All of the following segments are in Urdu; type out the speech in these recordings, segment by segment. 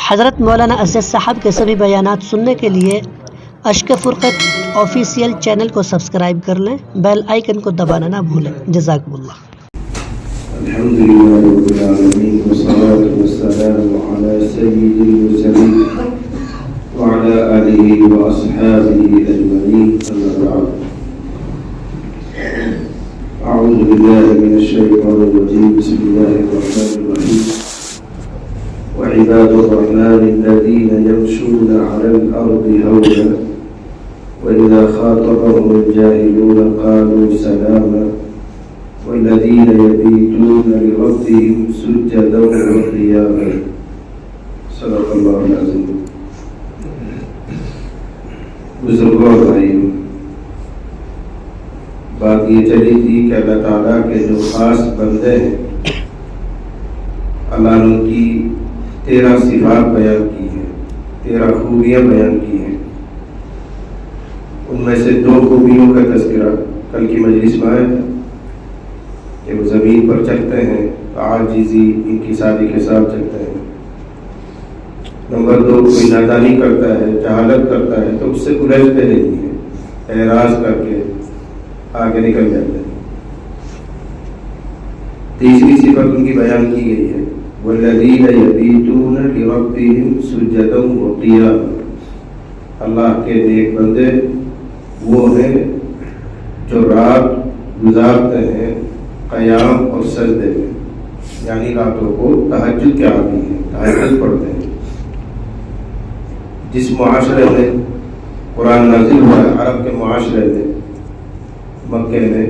حضرت مولانا اسد صاحب کے سبھی بیانات سننے کے لیے اشک فرقت آفیشیل چینل کو سبسکرائب کر لیں، بیل آئیکن کو دبانا نہ بھولیں۔ جزاکم اللہ۔ الحمدللہ رب العالمین والصلاة والسلام علی سید المرسلین وعلی آلہ واصحابہ اجمعین، اما بعد۔ اعوذ باللہ من الشیطان الرجیم، بسم اللہ الرحمن الرحیم۔ وعباد الرحمن الذين يمشون على الأرض هونا وإذا خاطبهم الجاهلون قالوا سلاما والذين يبيتون لربهم سجدا وقياما۔ صدق اللہ العظیم۔ بزرگوں اور بھائیوں، بات یہ چلی تھی کہ اللہ تعالیٰ کے جو خاص بندے ہیں، اللہ نے ان کی 13 صفات بیان کی ہیں، 13 خوبیاں بیان کی ہیں۔ ان میں سے 2 خوبیوں کا تذکرہ کل کی مجلس میں آیا تھا کہ وہ زمین پر چلتے ہیں، عاجزی انکساری کے ساتھ چلتے ہیں۔ نمبر 2، کوئی نادانی کرتا ہے، جہالت کرتا ہے تو اس سے الجھتے نہیں ہیں، اعراض کر کے آگے نکل جاتے ہیں۔ تیسری صفت ان کی بیان کی گئی ہے، والذین یبیتون لربہم سجدا وقیاما۔ اللہ کے نیک بندے وہ ہیں جو رات گزارتے ہیں قیام اور سجدے میں، یعنی راتوں کو تہجد کے عادی ہیں، تہجد پڑھتے ہیں۔ جس معاشرے میں قرآن نازل ہوا ہے، عرب کے معاشرے میں، مکے میں،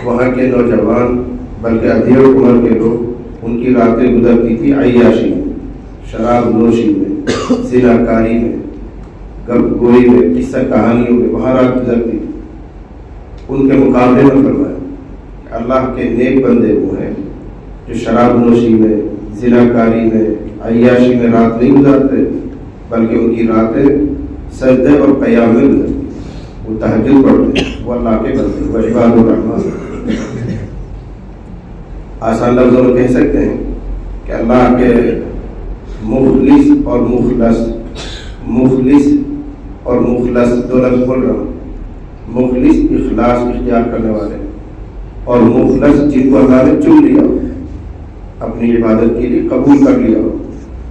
وہاں کے نوجوان بلکہ ادھیڑ عمر کے لوگ، ان کی راتیں گزرتی تھی عیاشی میں، شراب نوشی میں، زنا کاری میں، گپ گوئی میں، قصہ کہانیوں میں، وہاں رات گزرتی تھی۔ ان کے مقابلے میں فرمایا کہ اللہ کے نیک بندے وہ ہیں جو شراب نوشی میں، زنا کاری میں، عیاشی میں رات نہیں گزارتے، بلکہ ان کی راتیں سجدے اور قیام میں گزرتی، وہ تہجد پڑھتے ہیں، وہ اللہ کے بندے، وہ عباد الرحمن۔ آسان لفظوں میں کہہ سکتے ہیں کہ اللہ کے مخلص اور مخلص، مخلص اور مخلص 2 لفظ بول رہا ہوں۔ مخلص اخلاص اختیار کرنے والے، اور مخلص جن کو اللہ نے چن لیا ہو، اپنی عبادت کے لیے قبول کر لیا ہو۔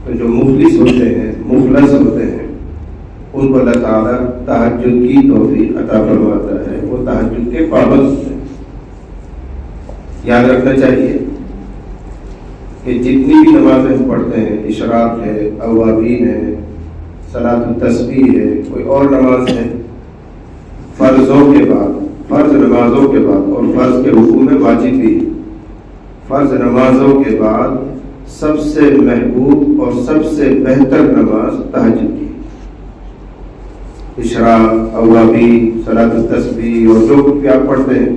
تو جو مخلص ہوتے ہیں، مخلص ہوتے ہیں، ان کو اللہ تعالیٰ تہجد کی توفیق عطا فرماتا ہے، وہ تہجد کے پابند ہوتے ہیں۔ یاد رکھنا چاہیے کہ جتنی بھی نمازیں ہم پڑھتے ہیں، اشراق ہے، اوابین ہے، صلاۃ التسبیح ہے، کوئی اور نماز ہے، فرضوں کے بعد، فرض نمازوں کے بعد، اور فرض کے رکوع میں واجب بھی، فرض نمازوں کے بعد سب سے محبوب اور سب سے بہتر نماز تہجد کی۔ اشراق، اوابین، صلاۃ التسبیح اور جو کچھ بھی آپ پڑھتے ہیں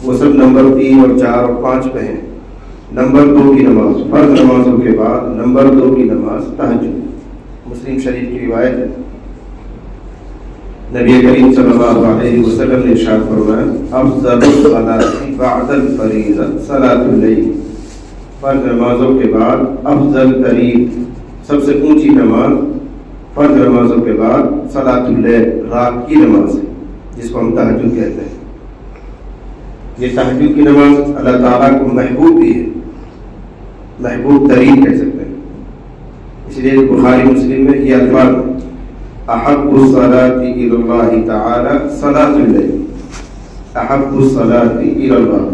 وہ سب نمبر 3 اور 4 اور 5 پہ ہیں۔ نمبر 2 کی نماز، فرض نمازوں کے بعد نمبر 2 کی نماز تہجد۔ مسلم شریف کی روایت ہے، نبی کریم صلی اللہ علیہ وسلم نے ارشاد فرمایا، افضل الصلاۃ بعد الفریضہ صلاۃ اللیل۔ فرض نمازوں کے بعد افضل ترین، سب سے اونچی نماز فرض نمازوں کے بعد صلاۃ اللیل، رات کی نماز ہے، جس کو ہم تہجد کہتے ہیں۔ یہ تہجد کی نماز اللہ تعالیٰ کو محبوب بھی ہے، محبوب ترین کہہ سکتے ہیں۔ اس لیے بخاری مسلم میں یہ الفاظ ہیں، احب الصلاۃ الی اللہ تعالی صلاۃ اللیل، احب الصلاۃ الی اللہ،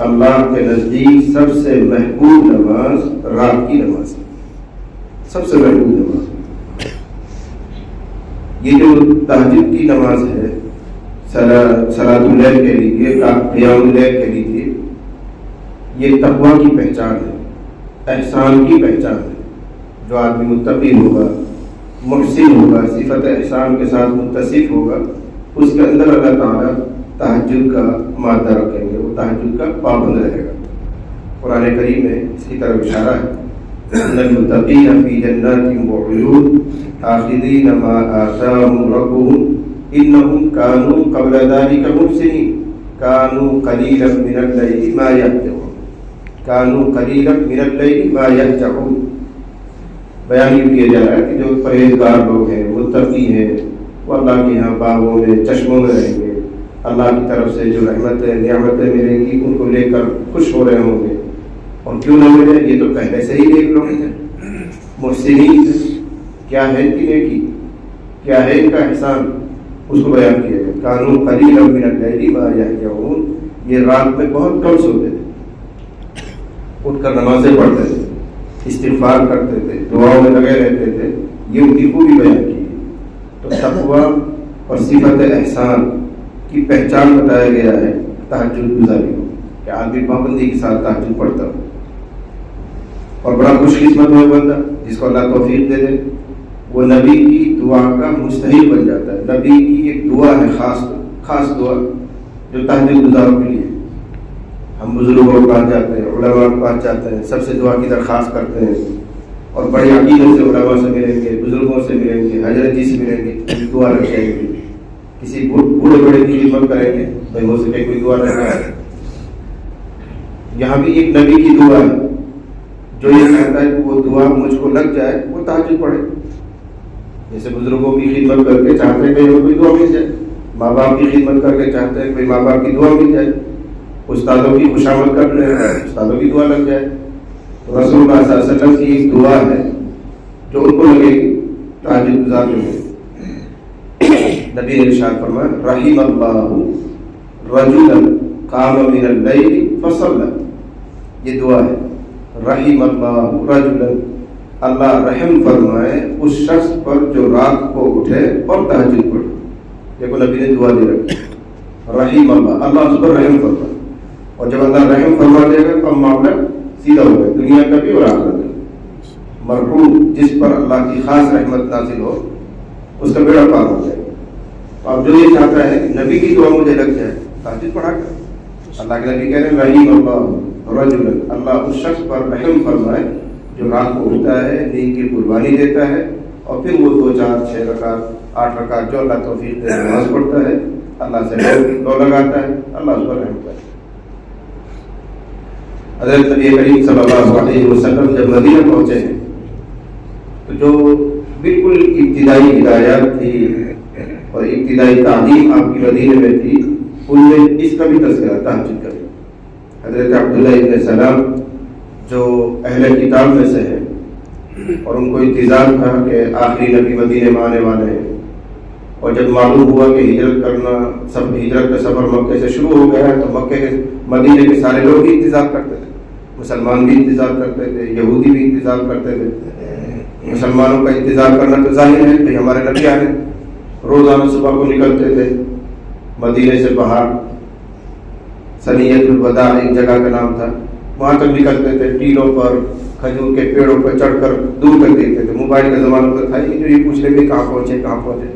اللہ کے نزدیک سب سے محبوب نماز رات کی نماز ہے، سب سے محبوب نماز۔ یہ جو تہجد کی نماز ہے، صلاۃ اللیل کے لیے، قیام اللیل کے لیے، یہ تقویٰ کی پہچان ہے، احسان کی پہچان ہے۔ جو آدمی متقی ہوگا، محسن ہوگا، صفت احسان کے ساتھ متصف ہوگا، اس کے اندر اللہ تعالیٰ تہجد کا مادہ رکھیں گے، وہ تہجد کا پابند رہے گا۔ قرآن کریم میں اس کی طرف اشارہ ہے، المتقین فی جنات وعیون آخذین ما آتاہم ربہم انہم کانوا قبل ذلک محسنین کانوا قلیلا من اللیل ما یہجعون، کانوا قلیلا من اللیل ما یہجعون۔ بیان یہ کیا جا رہا ہے کہ جو پرہیزگار لوگ ہیں، متقی ہیں، وہ اللہ کے یہاں باغوں میں، چشموں میں رہیں گے، اللہ کی طرف سے جو رحمتیں نعمتیں ملیں گی ان کو لے کر خوش ہو رہے ہوں گے. اور کیوں نہ ملے؟ یہ تو پہلے سے ہی ایک لوگ تھے، محسنین تھے. کیا ہے ان کی نیکی، کیا ہے ان کا احسان، اس کو بیان کیا گیا. کانوا قلیلا من اللیل ما یہجعون، یہ رات میں بہت کم سوتے تھے، اٹھ کر نمازیں پڑھتے تھے، استغفار کرتے تھے، دعاؤں میں لگے رہتے تھے. یہ ان کی خوبی بیان کی. تو تقویٰ اور صفت احسان کی پہچان بتایا گیا ہے تہجد گزاری کو، کہ آدمی پابندی کے ساتھ تہجد پڑھتا ہو. اور بڑا خوش قسمت ہے بندہ جس کو اللہ توفیق دے دے، وہ نبی کی دعا کا مستحق بن جاتا ہے. نبی کی ایک دعا ہے، خاص دعا جو تہجد گزاروں کے لیے. ہم بزرگوں کے پاس جاتے ہیں، علماء کے پاس جاتے ہیں، سب سے دعا کی درخواست کرتے ہیں، اور بڑی عقیدت سے علماء سے ملیں گے، بزرگوں سے ملیں گے، حضرت جی سے ملیں گے، دعا رکھ جائیں گے. کسی بوڑھے بڑے کی خدمت کریں گے، بھائی ہو سکے کوئی دعا رکھا ہے. یہاں بھی ایک نبی کی دعا ہے، جو یہ کہتا ہے کہ وہ دعا مجھ کو لگ جائے وہ تہجد پڑھے. جیسے بزرگوں کی خدمت کر کے چاہتے ہیں کہ کوئی دعا مل جائے، ماں باپ کی خدمت کر کے چاہتے ہیں کوئی ماں باپ کی دعا مل جائے، استادوں کی خوشامد کر لیں استادوں کی دعا لگ جائے. تو رسول اللہ صلی اللہ علیہ وسلم کی ایک دعا ہے جو ان کو لگے گی تہجد گزار میں. نبی نے ارشاد فرمایا رحم اللہ رجلا قام من اللیل فصلی. یہ دعا ہے، رحم اللہ رجلا، اللہ رحم فرمائے اس شخص پر جو رات کو اٹھے اور تہجد پڑھے. دیکھو نبی نے دعا دے رکھی، رحم اللہ، اللہ اس پر رحم فرمائے. اور جب اللہ رحم فرما دے گا تو معاملہ سیدھا ہوگا، دنیا کا بھی اور آخرت کا. مرحوم جس پر اللہ کی خاص رحمت نازل ہو اس کا بیڑا پار ہو جائے گا. تو اب جو یہ چاہتا ہے کہ نبی کی دعا مجھے لگ جائے، تہجد پڑھا کر. اللہ کے نبی کہہ رہے ہیں رحیم اللہ رجلا، اللہ اس شخص پر رحم فرمائے جو رات کو اٹھتا ہے، نیند کی قربانی دیتا ہے، اور پھر وہ 2 4 6 رکعت 8 رکعت جو اللہ توفیق دے نماز پڑھتا ہے، اللہ سے دو لگاتا ہے، اللہ اس پر رحم کرے. حضرت نبی کریم صلی اللہ علیہ وسلم جب مدینہ پہنچے ہیں تو جو بالکل ابتدائی ہدایات تھی اور ابتدائی تعلیم آپ کی مدینہ میں تھی، ان میں اس کا بھی تذکرہ تہجد کا. حضرت عبداللہ ابن سلام جو اہل کتاب میں سے ہیں اور ان کو انتظار تھا کہ آخری نبی مدینے میں آنے والے ہیں، اور جب معلوم ہوا کہ ہجرت کا سفر مکے سے شروع ہو گیا ہے تو مکے کے مدینے کے سارے لوگ بھی انتظار کرتے تھے. مسلمان بھی انتظار کرتے تھے، یہودی بھی انتظار کرتے تھے. مسلمانوں کا انتظار کرنا تو ظاہر ہے کہ ہمارے نبی آ رہے ہیں. روزانہ صبح کو نکلتے تھے مدینے سے باہر، سنیت الوداع ایک جگہ کا نام تھا، وہاں تک نکلتے تھے. ٹیلوں پر، کھجور کے پیڑوں پر چڑھ کر دور تک دیکھتے تھے. موبائل کا زمانہ تو تھا ہی، جو یہ پوچھ لے کہ کہاں پہنچے.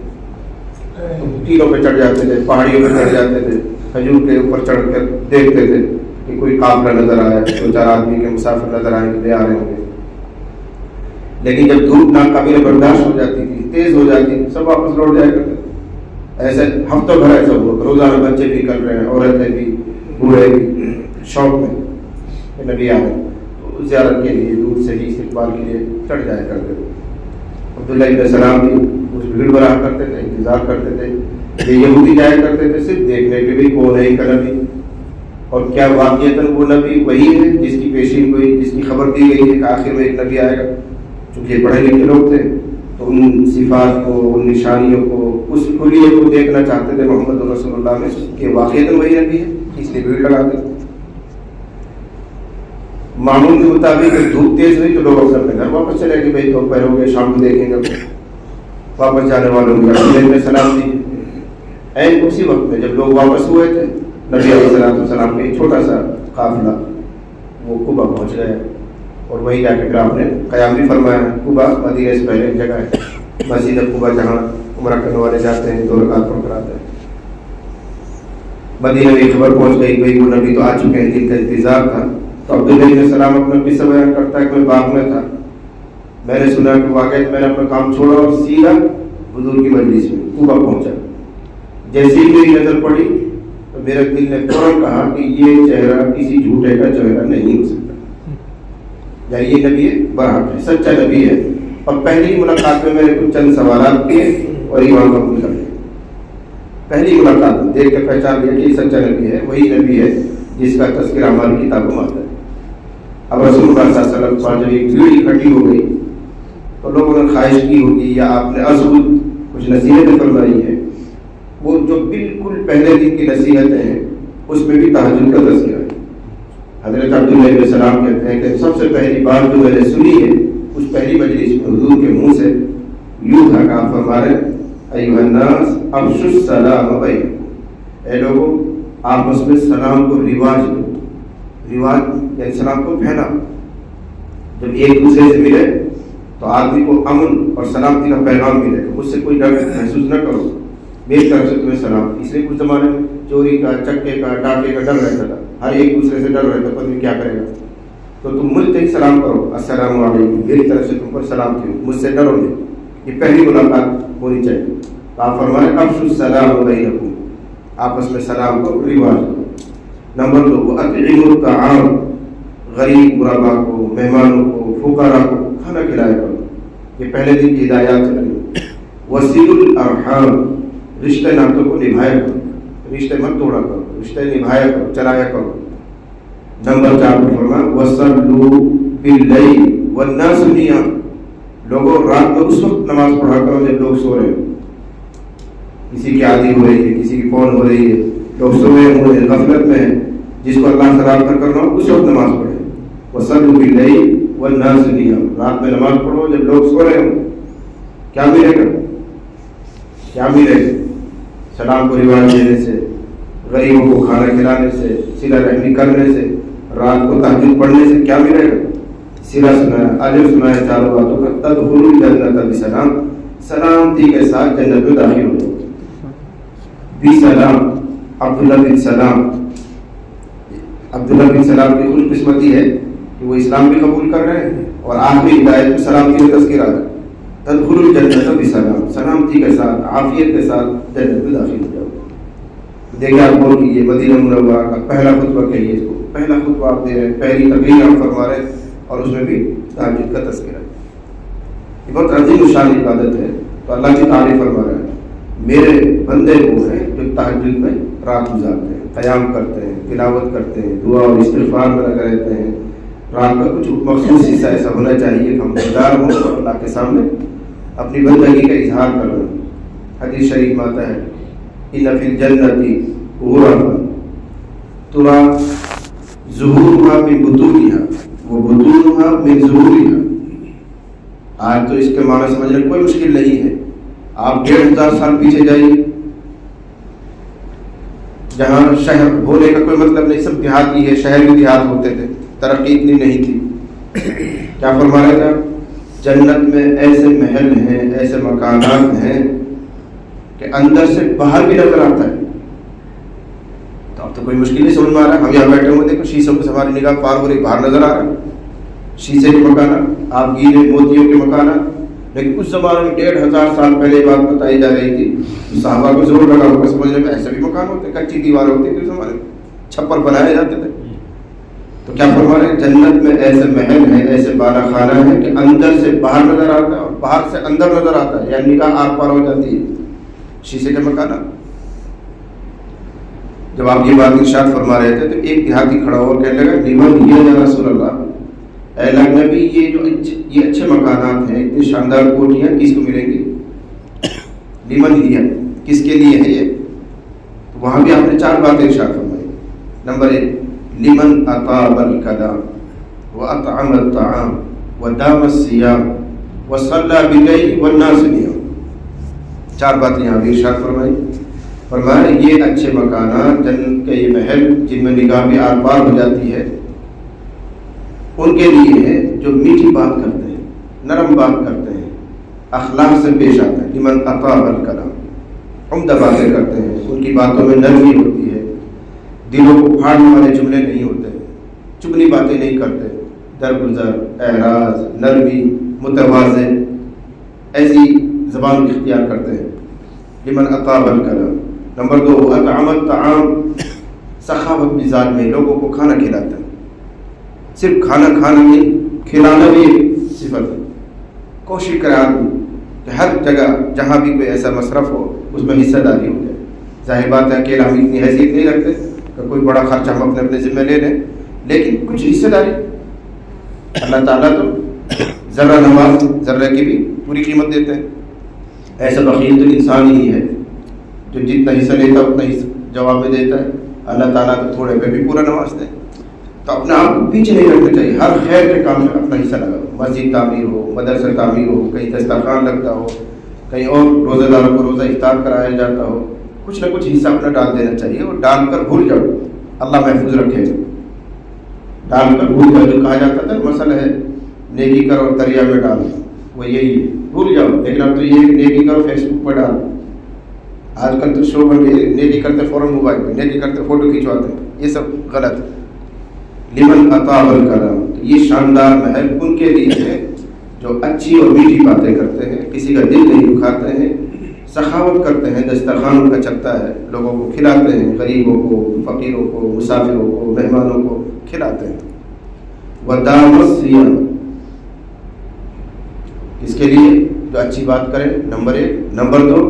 ٹیلوں پہ چڑھ جاتے تھے، پہاڑیوں پہ چڑھ جاتے تھے، کھجور کے اوپر چڑھ کر دیکھتے تھے کہ کوئی قافلہ نظر آیا، 2 4 آدمی کے مسافر نظر آئیں گے، لے آ رہے ہوں گے. لیکن جب دھوپ ناقابل برداشت ہو جاتی تھی، تیز ہو جاتی تھی، سب واپس لوٹ جایا کرتے. ایسے ہفتوں بھر ایسا ہوا، روزانہ بچے بھی کر رہے ہیں، عورتیں بھی، بوڑھے بھی، شوق میں نبی آ رہے ہیں تو زیارت کے لیے دور سے ہی استقبال کے لیے چڑھ جایا کرتے تھے. عبداللہ ابن سلام بھی کچھ بھیڑ بڑھا کرتے تھے، انتظار کرتے تھے. یہ یہودی جایا کرتے تھے صرف دیکھنے کے بھی کون ہے ان کا نبی، اور کیا واقعتاً وہ نبی وہی ہے جس کی پیشین ہوئی، جس کی خبر دی گئی ہے کہ آخر میں ایک نبی آئے گا. چونکہ یہ پڑھے لکھے لوگ تھے تو ان صفات کو، ان نشانیوں کو، اس کلیے کو دیکھنا چاہتے تھے محمد رسول اللہ میں کہ واقعتاً وہی نبی ہے، اس لیے بھیڑ لگاتے تھے. معمول کے مطابق دھوپ تیز ہوئی تو لوگ اپنے گھر واپس چلے گئے، بھائی دوپہر ہو گئے، شام کو دیکھیں گے. واپس جانے والوں کو سلام دی. این اسی وقت میں جب لوگ واپس ہوئے تھے، نبی علیہ السلام کے ایک چھوٹا سا قافلہ وہ قبا پہنچ گیا، اور وہیں جا کے آپ نے قیام بھی فرمایا. قبا مدینہ سے پہلے ایک جگہ ہے مسجد قبا جہاں عمرہ کرنے والے جاتے ہیں، 2 رکعت پڑھ کر آتے ہیں. مدینہ میں خبر پہنچ گئی، بھائی وہ نبی تو آ چکے ہیں، جن کا انتظار تھا. تو عبداللہ ابن سلام اپنا قصہ بیان کرتا ہے کہ میں باغ میں تھا، میں نے سنا کہ واقعات میں نے اپنا کام چھوڑا اور سیدھا حضور کی مجلس میں قبا پہنچا. جیسے ہی میری نظر پڑی تو میرے دل نے فوراً کہا کہ یہ چہرہ کسی جھوٹے کا چہرہ نہیں ہو سکتا، یعنی یہ نبی برحق ہے، سچا نبی ہے. اور پہلی ملاقات میں میں نے کچھ چند سوالات کیے اور ایمان قبول کر لیا. پہلی ملاقات میں دیکھ کے پہچان لیا کہ یہ سچا نبی ہے, وہی نبی ہے جس کا تذکرہ ہماری کتابوں میں آتا ہے. اب رسول اللہ صلی اللہ علیہ وسلم پر جب ایک بھیڑ اکٹھی ہو گئی تو لوگوں نے خواہش کی ہوگی یا آپ نے ازخود کچھ نصیحتیں فرمائی ہیں, وہ جو بالکل پہلے دن کی نصیحتیں ہیں اس میں بھی تہجد کا تذکرہ ہے. حضرت عبداللہ علیہ السلام کہتے ہیں کہ سب سے پہلی بات جو میں نے سنی ہے اس پہلی مجلس میں حضور کے منہ سے یوں تھا کہ آپ فرما رہے ایھا الناس افشوا السلام بینکم, اے لوگوں آپس میں سلام کو رواج دو. رواج یعنی سلام کو پھیلا. جب ایک دوسرے سے ملے تو آدمی کو امن اور سلامتی کا پیغام ملے کہ مجھ سے کوئی ڈر محسوس نہ کرو, میری طرف سے تمہیں سلام. اس لیے کچھ زمانے میں چوری کا, چکے کا, ڈاکے کا ڈر رہتا تھا, ہر ایک دوسرے سے ڈر رہتا تھا پتہ نہیں کیا کرے گا. تو تم مجھ سے سلام کرو, السلام علیکم, میری طرف سے تم پر سلام کی, مجھ سے ڈرو نہیں. یہ پہلی ملاقات ہونی چاہیے. تو آپ فرمائیں افشوا السلام بینکم, آپس میں سلام کو رواج دو. نمبر 2 واطعموا الطعام, غریب غربا کو, مہمانوں کو, فقراء کو کھانا کھلایا کرو. یہ پہلے دن کی ہدایات چل رہی. وصلوا الارحام, رشتے ناتوں کو نبھایا کرو, رشتے مت توڑا کرو, رشتے نبھایا کرو, چلایا کرو. نمبر 4 پر فرمایا وصلوا باللیل والناس نیام, لوگوں رات میں اس وقت نماز پڑھا کرو جب لوگ سو رہے ہیں. کسی کی عادی ہو رہی ہے, کسی کی فون ہو رہی ہے, لوگ سوئے ہوئے ہیں, غفلت میں ہیں, جس کو اللہ سے رابطہ کرنا ہو اس وقت نماز پڑھے. وصلوا باللیل والناس نیام, رات میں نماز پڑھو جب لوگ سو رہے ہوں. کیا ملے گا؟ کیا ملے گا؟ سلام کو رواج دینے سے, غریبوں کو کھانا کھلانے سے, صلہ رحمی کرنے سے, رات کو تہجد پڑھنے سے کیا ملے گا؟ سیرا سنایا, اجر سنایا, چاروں باتوں کا. تدخلوا الجنۃ بسلام, سلامتی کے ساتھ جنت میں داخل ہو جاؤ. بسلام. عبداللہ بن سلام, عبداللہ بن سلام کی خوش قسمتی ہے کہ وہ اسلام بھی قبول کر رہے ہیں اور آخری ہدایت میں سلامتی کا تذکرہ ہے. تدخلوا الجنۃ بسلام, سلامتی کے ساتھ, عافیت کے ساتھ جنت میں داخل ہو جاؤ. دیکھیں آپ بول کیجیے, مدینہ منورہ کا پہلا خطبہ کہیے اس کو, پہلا خطبہ آپ دے رہے ہیں, پہلی تقریر آپ فرما رہے ہیں اور اس میں بھی تہجد کا تذکرہ ہے. یہ بہت عظیم الشان عبادت ہے. تو اللہ کی تعریف فرما رہا ہے, میرے بندے وہ ہیں جو تہجد میں رات گزارتے ہیں, قیام کرتے ہیں, تلاوت کرتے ہیں, دعا اور استغفار میں لگے رہتے ہیں. رات کا کچھ مخصوص حصہ ایسا ہونا چاہیے کہ ہم بیدار ہوں اور اللہ کے سامنے اپنی بندگی کا اظہار کر رہے ہیں. حدیث شریف میں آتا ہے ان فی الجنۃ غرفا ترا ظہورها من بطونها وبطونها من ظہورها. آج تو اس کے معنی سمجھنے کوئی مشکل نہیں ہے. آپ 1500 سال پیچھے جائیے, جہاں شہر ہونے کا کوئی مطلب نہیں, سب دیہات ہی ہے, شہر بھی دیہات ہوتے تھے, ترقی اتنی نہیں تھی. کیا فرما رہے تھے, جنت میں ایسے محل ہیں, ایسے مکانات ہیں کہ اندر سے باہر بھی نظر آتا ہے. تو اب تو کوئی مشکل نہیں سمجھ میں آ رہا ہے. ہم یہاں بیٹھے ہوئے دیکھو شیشوں سے ہماری نگاہ پار ہو رہی, باہر نظر آ رہا ہے شیشے کے مکانات, آپ گیلے موتیوں کے مکانات. لیکن اس زمانے میں 1500 سال پہلے یہ بات بتائی جا رہی تھی, صحابہ کو ضرور لگا ہوگا سمجھنے میں ایسے بھی مکان ہوتے, کچی دیواریں ہوتی تھی اس زمانے میں, چھپر بنائے جاتے تھے. تو کیا فرما رہے ہیں, جنت میں ایسے محل ہیں, ایسے بالا خانہ ہیں کہ اندر سے باہر نظر آتا ہے اور باہر سے اندر نظر آتا ہے, یعنی نگاہ آر پار ہو جاتی ہے. شیشے کے مکانات. جب آپ یہ بات ارشاد فرما رہے تھے تو ایک دیہاتی کھڑا ہو کہنے لگا لیمن ہی یا رسول اللہ, اے اللہ نبی یہ اچھے مکانات ہیں, اتنی شاندار کوٹیاں کس کو ملیں گی؟ لیمن ہی, کس کے لیے ہے یہ؟ تو وہاں بھی آپ نے 4 باتیں ارشاد فرمائی. نمبر 1 لمن اطاب الکلام واطعم الطعام ودام الصیام وصلى باللیل والناس نیام. 4 باتیں یہاں بھی ارشاد فرمائی. فرمایا یہ اچھے مکانات, جنت کے یہ محل جن میں نگاہ بھی آر پار ہو جاتی ہے, ان کے لیے ہے جو میٹھی بات کرتے ہیں, نرم بات کرتے ہیں, اخلاق سے پیش آتے ہیں. لمن اطاب الکلام, عمدہ باتیں کرتے ہیں, ان کی باتوں میں نرمی ہوتی ہے, دلوں کو پھاڑنے والے جملے نہیں ہوتے, چگلی باتیں نہیں کرتے, درگزر, اعراض, نرمی, متواضع, ایسی زبان اختیار کرتے ہیں. لمن اطاب الکلام. نمبر 2 اطعم الطعام, سخاوت مزاج میں لوگوں کو کھانا کھلاتا ہے. صرف کھانا کھانا نہیں, کھلانا بھی ایک صفت ہے. کوشش کرے آدمی کہ ہر جگہ جہاں بھی کوئی ایسا مصرف ہو اس میں حصہ داری ہو جائے. ظاہر بات ہے اکیلا ہم اتنی حیثیت نہیں رکھتے کہ کوئی بڑا خرچ ہم اپنے اپنے ذمہ لے لیں, لیکن کچھ حصہ داری. اللہ تعالیٰ تو ذرہ نماز ذرہ کی بھی پوری قیمت دیتے ہیں. ایسا بخیل تو انسان ہی ہے جو جتنا حصہ لیتا اتنا حصہ جواب میں دیتا ہے. اللہ تعالیٰ تو تھوڑے پہ بھی پورا نوازتے ہیں. تو اپنے آپ کو پیچھے نہیں رکھنا چاہیے, ہر خیر کے کام میں اپنا حصہ لگاؤ. مسجد تعمیر ہو, مدرسہ تعمیر ہو, کہیں دسترخوان لگتا ہو, کہیں اور روزہ داروں کو روزہ افطار کرایا جاتا ہو, کچھ نہ کچھ حصہ اپنا ڈال دینا چاہیے. اور ڈال کر بھول جاؤ, اللہ محفوظ رکھے گا. ڈال کر بھول جاؤ, جو کہا جاتا تھا مسئلہ ہے نیکی کر اور دریا میں ڈال, وہ یہی ہے, بھول جاؤ. لیکن اب تو یہ ہے کہ نیکی کرو فیس بک پر ڈال. آج کل تو شو بن گئے, نیکی کرتے فوراً موبائل پہ, نیکی کرتے فوٹو کھینچواتے ہیں. یہ سب غلط ہے. لمن اطاب الکلام, تو یہ شاندار محل ان کے لیے ہے جو اچھی اور میٹھی باتیں کرتے ہیں, کسی کا دل نہیں دکھاتے ہیں, سخاوت کرتے ہیں, دسترخوان ان کا چلتا ہے, لوگوں کو کھلاتے ہیں, غریبوں کو, فقیروں کو, مسافروں کو, مہمانوں کو کھلاتے ہیں. ودام الصیام, اس کے لیے جو اچھی بات کریں, نمبر 1. نمبر 2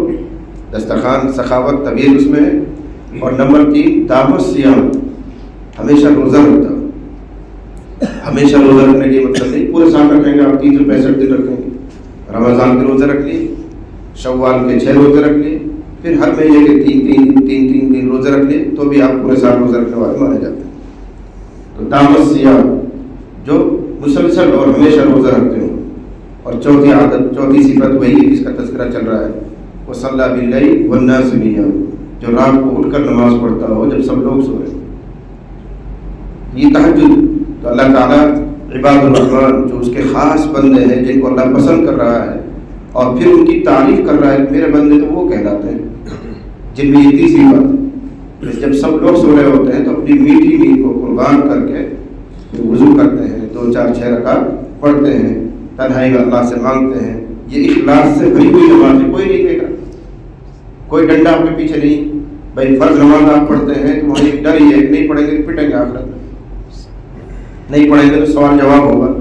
دسترخوان سخاوت طبیعت اس میں ہے. اور نمبر 3 دام الصیام, ہمیشہ روزہ رکھتا. ہمیشہ روزہ رکھنے کی مطلب نہیں پورے سال رکھیں گے آپ, 365 دن رکھیں گے. رمضان کے روزے رکھ لیے, شوال کے 6 روزے رکھ لیے, پھر ہر مہینے کے 3 دن روزے رکھ لیے, تو بھی آپ پورے سال روزہ رکھنے والے مانے جاتے ہیں. تو دام الصیام جو مسلسل اور ہمیشہ روزہ رکھتے ہوں. اور چوتھی عادت, چوتھی صفت وہی ہے جس کا تذکرہ چل رہا ہے, وہ صلی باللیل والناس نیام, جو رات کو اٹھ کر نماز پڑھتا ہو جب سب لوگ سو رہے. یہ تہجد تو اللہ تعالیٰ عباد الرحمن جو اس کے خاص بندے ہیں جن کو اللہ پسند کر رہا ہے اور پھر ان کی تعریف کر رہا ہے, میرے بندے تو وہ کہلاتے ہیں جن میں یہ تیسری بات. جب سب لوگ سو رہے ہوتے ہیں تو اپنی میٹھی نیند کو قربان کر کے وضو کرتے ہیں, 2-4-6 رکعت پڑھتے ہیں, تنہائی میں اللہ سے مانگتے ہیں. یہ اخلاص سے بھری ہوئی نماز ہے, کوئی نہیں دیکھ رہا, کوئی ڈنڈا آپ کے پیچھے نہیں. بھائی فرض نماز آپ پڑھتے ہیں تو وہاں ایک ڈر ہی ہے, نہیں پڑھیں گے تو پٹیں گے آخرت میں, نہیں پڑھیں گے تو سوال جواب ہوگا,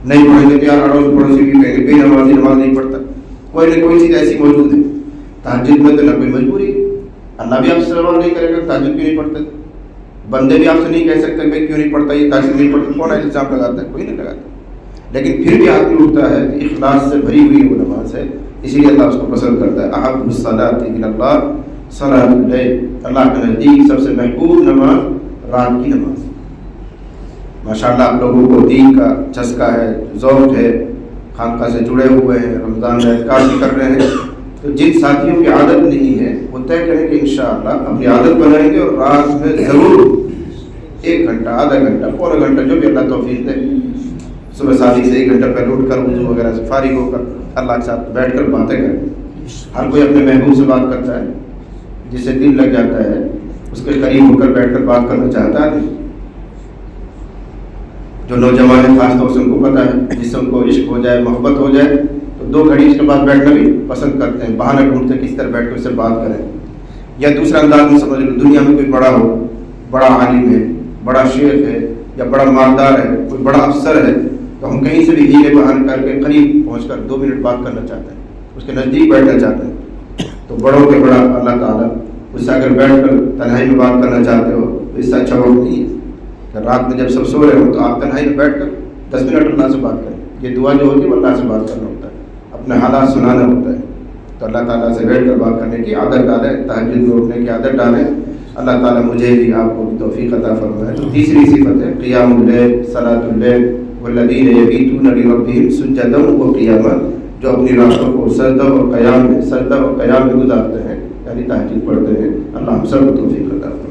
نہیں پڑھیں گے تو یار اڑوس پڑوسی بھی کہیں گے بے نمازی نماز نہیں پڑھتا. کوئی نہ کوئی چیز ایسی موجود ہے. تہجد میں تو نہ کوئی مجبوری, اللہ بھی آپ سے سوال نہیں کرے گا تہجد کیوں نہیں پڑھتے. بندے بھی آپ سے نہیں کہہ سکتے بھائی کیوں نہیں پڑھتا, یہ تہجد نہیں پڑھتا, کون الزام لگاتا ہے, کوئی نہیں لگاتا. لیکن پھر بھی آدمی اٹھتا ہے کہ اخلاص سے بھری ہوئی وہ نماز ہے, اسی لیے اللہ اس کو پسند کرتا ہے. احب الصلاۃ الی اللہ صلاۃ اللیل, اللہ کے نزدیک سب سے محبوب نماز رات کی نماز. ماشاءاللہ آپ لوگوں کو دین کا چسکا ہے, ذوق ہے, خانقاہ سے جڑے ہوئے ہیں, رمضان میں اذکار بھی کر رہے ہیں. تو جن ساتھیوں کی عادت نہیں ہے وہ طے کریں کہ انشاءاللہ اپنی عادت بنائیں گے, اور رات میں ضرور 1 گھنٹہ, آدھا گھنٹہ, پورا گھنٹہ, جو بھی اللہ توفیق دے, صبح شادی سے 1 گھنٹہ پہلے اٹھ کر وضو وغیرہ سے فارغ ہو کر اللہ کے ساتھ بیٹھ کر باتیں کریں. ہر کوئی اپنے محبوب سے بات کرتا ہے, جسے دل لگ جاتا ہے اس کے قریب ہو کر بیٹھ کر بات کرنا چاہتا ہے. جو نوجوان ہیں خاص طور سے ان کو پتہ ہے, جس سے ان کو عشق ہو جائے, محبت ہو جائے, تو 2 گھڑی اس کے بعد بیٹھنا بھی پسند کرتے ہیں, بہانہ ڈھونڈتے ہیں کس طرح بیٹھ کر اس سے بات کریں. یا دوسرا انداز میں سمجھ لو, دنیا میں کوئی بڑا ہو, بڑا عالم ہے, بڑا شیخ ہے, یا بڑا مالدار ہے, کوئی بڑا افسر ہے, تو ہم کہیں سے بھی ہیلے بہانے کر کے قریب پہنچ کر 2 منٹ بات کرنا چاہتے ہیں, اس کے نزدیک بیٹھنا چاہتے ہیں. تو بڑوں کے بڑا اللہ تعالیٰ, اس سے اگر بیٹھ کر تنہائی میں بات کرنا چاہتے ہو تو اس سے اچھا وقت نہیں ہے کہ رات میں جب سب سو رہے ہو تو آپ تنہائی میں بیٹھ کر 10 منٹ اللہ سے بات کریں. یہ دعا جو ہوتی ہے وہ اللہ سے بات کرنا ہوتا ہے, اپنے حالات سنانا ہوتا ہے. تو اللہ تعالیٰ سے بیٹھ کر بات کرنے کی عادت ڈالیں, تہجد میں اٹھنے کی عادت ڈالیں. اللہ تعالیٰ مجھے بھی آپ کو بھی توفیق عطا فرمائے. تو تیسری صفت ہے قیام اللیل, صلاۃ اللیل, والذین یبیتون لربہم سجدا وقیاما, جو اپنی راتوں کو سجدہ اور قیام میں گزارتے ہیں, یعنی تہجد پڑھتے ہیں. اللہ ہم سب کو توفیق عطا فرمائے.